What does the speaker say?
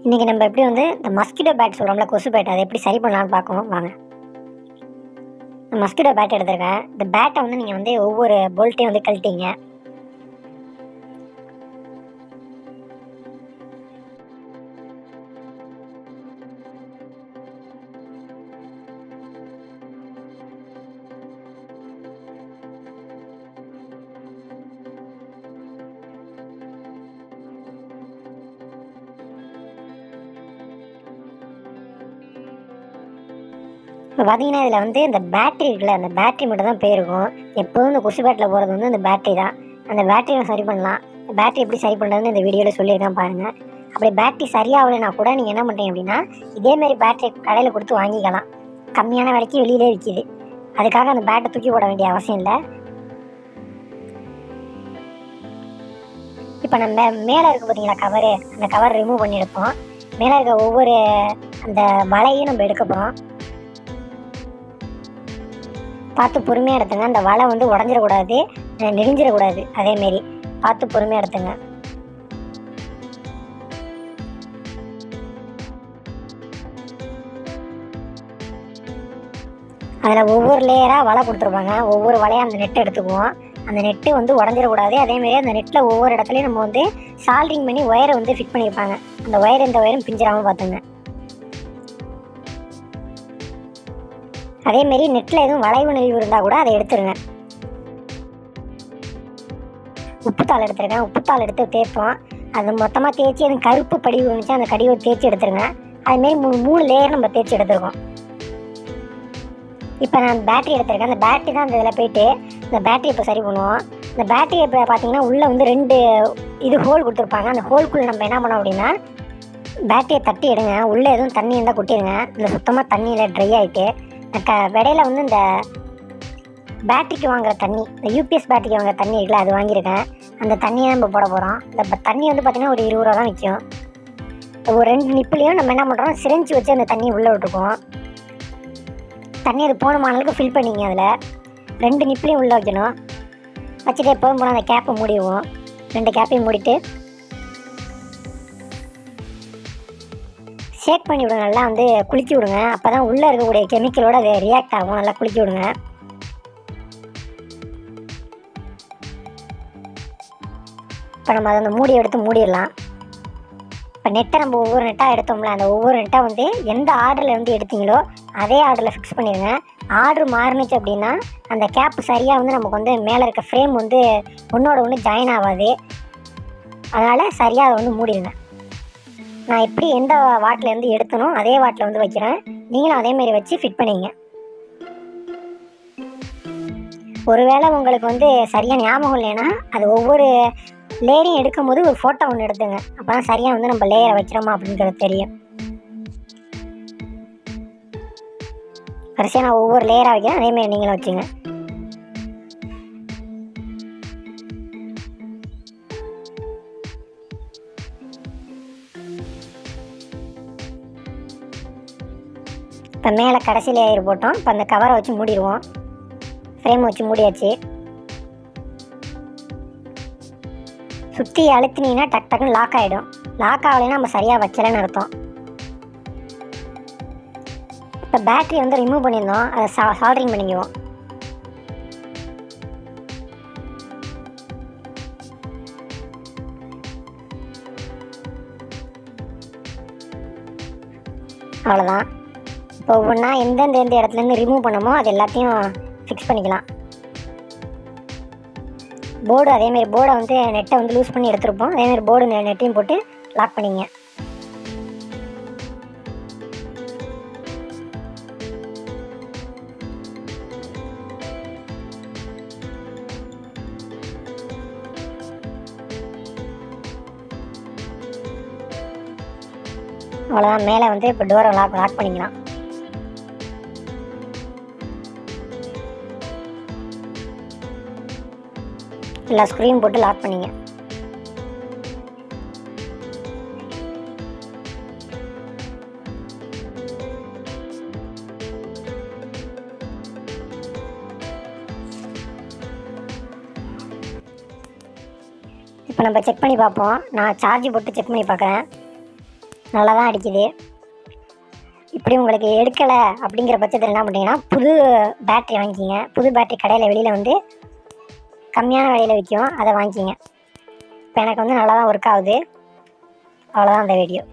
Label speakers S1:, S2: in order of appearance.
S1: இன்றைக்கி நம்ம எப்படி வந்து இந்த மஸ்கிட்டோ பேட் சொல்கிறோம்ல, கொசு பேட், அதை எப்படி சரி பண்ணலான்னு பார்க்கணும் வாங்க. மஸ்கிட்டோ பேட் எடுத்துருக்கேன். இந்த பேட்டை வந்து நீங்கள் வந்து ஒவ்வொரு போல்ட்டையும் வந்து கழட்டிங்க. இப்போ பார்த்தீங்கன்னா இதில் வந்து இந்த பேட்டரி இருக்குல்ல, அந்த பேட்டரி மட்டும் தான் போயிருக்கும். எப்போதும் இந்த கொசு பேட்டில் போகிறது வந்து இந்த பேட்டரி தான். அந்த பேட்டரியை சரி பண்ணலாம். பேட்டரி எப்படி சரி பண்ணுறதுன்னு இந்த வீடியோவில் சொல்லியிருக்கேன் பாருங்கள். அப்படி பேட்டரி சரியாகலைன்னா கூட நீங்கள் என்ன பண்ணுறீங்க அப்படின்னா, இதேமாரி பேட்டரி கடையில் கொடுத்து வாங்கிக்கலாம். கம்மியான விலைக்கு வெளியிலே விற்கிது. அதுக்காக அந்த பேட்டை தூக்கி போட வேண்டிய அவசியம் இல்லை. இப்போ நம்ம மேலே இருக்க பார்த்தீங்களா கவரு, அந்த கவர் ரிமூவ் பண்ணி எடுப்போம். மேலே இருக்க ஒவ்வொரு அந்த வலையும் நம்ம எடுக்க போகிறோம். பார்த்து பொறுமையாக எடுத்துங்க. அந்த வலை வந்து உடஞ்சிடக்கூடாது, நெறிஞ்சிடக்கூடாது. அதேமாரி பார்த்து பொறுமையாக எடுத்துங்க. அதில் ஒவ்வொரு லேயராக வலை கொடுத்துருப்பாங்க. ஒவ்வொரு வலையாக அந்த நெட்டை எடுத்துக்குவோம். அந்த நெட்டு வந்து உடஞ்சிடக்கூடாது. அதேமாரி அந்த நெட்டில் ஒவ்வொரு இடத்துலையும் நம்ம வந்து சால்ட்ரிங் பண்ணி ஒயரை வந்து ஃபிட் பண்ணியிருப்பாங்க. அந்த ஒயர் எந்த ஒயரும் பிஞ்சிடாமல் பார்த்துங்க. அதேமாரி நெட்டில் எதுவும் வளைவு நெளிவு இருந்தால் கூட அதை எடுத்துருங்க. உப்புத்தாள் எடுத்துருக்கேன். உப்புத்தாள் எடுத்து தேய்ப்போம். அது மொத்தமாக தேய்ச்சி எதுவும் கருப்பு படிவு இருந்துச்சு அந்த கடிவை தேய்ச்சி எடுத்துருங்க. அதுமாரி 3 லேயர் நம்ம தேய்ச்சி எடுத்துருக்கோம். இப்போ நான் பேட்டரி எடுத்துருக்கேன். அந்த பேட்டரி தான் அந்த இதில் போய்ட்டு இந்த பேட்டரி இப்போ சரி பண்ணுவோம். இந்த பேட்டரி இப்போ பார்த்தீங்கன்னா உள்ளே வந்து 2 இது ஹோல் கொடுத்துருப்பாங்க. அந்த ஹோல்குள்ளே நம்ம என்ன பண்ணோம் அப்படின்னா, பேட்டரியை தட்டி எடுங்க. உள்ளே எதுவும் தண்ணி இருந்தால் கொட்டிடுங்க. இந்த சுத்தமாக தண்ணியில் ட்ரை ஆகிட்டு விடையில வந்து இந்த பேட்டரிக்கு வாங்குகிற தண்ணி, இந்த யூபிஎஸ் பேட்டரிக்கு வாங்குகிற தண்ணி இருக்குல்ல, அது வாங்கியிருக்கேன். அந்த தண்ணியை நம்ம போட போகிறோம். இந்த தண்ணி வந்து பார்த்திங்கன்னா ஒரு 20 ரூபா தான் விற்கும். ஒரு 2 நிப்புலையும் நம்ம என்ன பண்ணுறோம், சிரிஞ்சு வச்சு அந்த தண்ணியை உள்ளே விட்டுக்குவோம். தண்ணி அது போனமான அளவுக்கு ஃபில் பண்ணிங்க. அதில் 2 நிப்புலையும் உள்ளே வைக்கணும். வச்சுட்டு எப்போதும் போனால் அந்த கேப்பை மூடிடுவோம். 2 கேப்பையும் மூடிட்டு ஷேக் பண்ணி விடுங்க. நல்லா வந்து குளிக்கி விடுங்க. அப்போ தான் உள்ளே இருக்கக்கூடிய கெமிக்கலோடு அது ரியாக்ட் ஆகும். நல்லா குளிக்கி விடுங்க. இப்போ நம்ம அதை அந்த மூடியை எடுத்து மூடிடலாம். இப்போ நெட்டை நம்ம ஒவ்வொரு நெட்டாக எடுத்தோம்ல, அந்த ஒவ்வொரு நெட்டாக வந்து எந்த ஆர்டரில் வந்து எடுத்தீங்களோ அதே ஆர்டரில் ஃபிக்ஸ் பண்ணிடுங்க. ஆர்டர் மாறினுச்சு அப்படின்னா அந்த கேப் சரியாக வந்து நமக்கு வந்து மேலே இருக்க ஃப்ரேம் வந்து ஒன்றோட ஒன்று ஜாயின் ஆகாது. அதனால் சரியாக அதை வந்து மூடிடுங்க. நான் எப்படி எந்த வாட்டிலேருந்து எடுத்தனோ அதே வாட்டில் வந்து வைக்கிறேன். நீங்களும் அதேமாரி வச்சு ஃபிட் பண்ணிங்க. ஒருவேளை உங்களுக்கு வந்து சரியாக ஞாபகம் இல்லைன்னா அது ஒவ்வொரு லேயரையும் எடுக்கும் போது ஒரு ஃபோட்டோ ஒன்று எடுத்துங்க. அப்போ தான் சரியாக வந்து நம்ம லேயரை வைக்கிறோமா அப்படிங்கிறது தெரியும். கடைசியாக நான் ஒவ்வொரு லேயராக வைக்கிறேன். அதேமாரி நீங்களும் வச்சுங்க. இப்போ மேலே கடைசி லேயர் போட்டோம். இப்போ அந்த கவரை வச்சு மூடிடுவோம். ஃப்ரேம் வச்சு மூடியாச்சு. சுற்றி அழுத்தினீங்கன்னா டக் டக்குன்னு லாக் ஆகிடும். லாக் ஆகலைன்னா நம்ம சரியாக வைக்கலன்னு அர்த்தம். இப்போ பேட்டரி வந்து ரிமூவ் பண்ணியிருந்தோம். அதை சால்டரிங் பண்ணிக்குவோம். அவ்வளோதான். இப்போ ஒவ்வொன்றா எந்தெந்த இடத்துலேருந்து ரிமூவ் பண்ணமோ அது எல்லாத்தையும் ஃபிக்ஸ் பண்ணிக்கலாம். போர்டு அதேமாரி போர்டை வந்து நெட்டை வந்து லூஸ் பண்ணி எடுத்துருப்போம். அதேமாரி போர்டு நெட்டையும் போட்டு லாக் பண்ணிங்க. அவ்வளோதான். மேலே வந்து இப்போ டோரை லாக் பண்ணிக்கலாம். எல்லா ஸ்க்ரீயும் போட்டு லாக் பண்ணிங்க. இப்போ நம்ம செக் பண்ணி பார்ப்போம். நான் சார்ஜ் போட்டு செக் பண்ணி பார்க்குறேன். நல்லா தான் அடிக்குது. இப்படி உங்களுக்கு எடுக்கலை அப்படிங்கிற பட்சத்தில் என்ன பண்ணுறீங்கன்னா புது பேட்ரி வாங்கிக்கிங்க. புது பேட்ரி கடையில் வெளியில் வந்து கம்மியான விலையில் விற்கும், அதை வாங்கிக்கிங்க. இப்போ எனக்கு வந்து நல்லா தான் ஒர்க் ஆகுது. அவ்வளோதான் அந்த வீடியோ.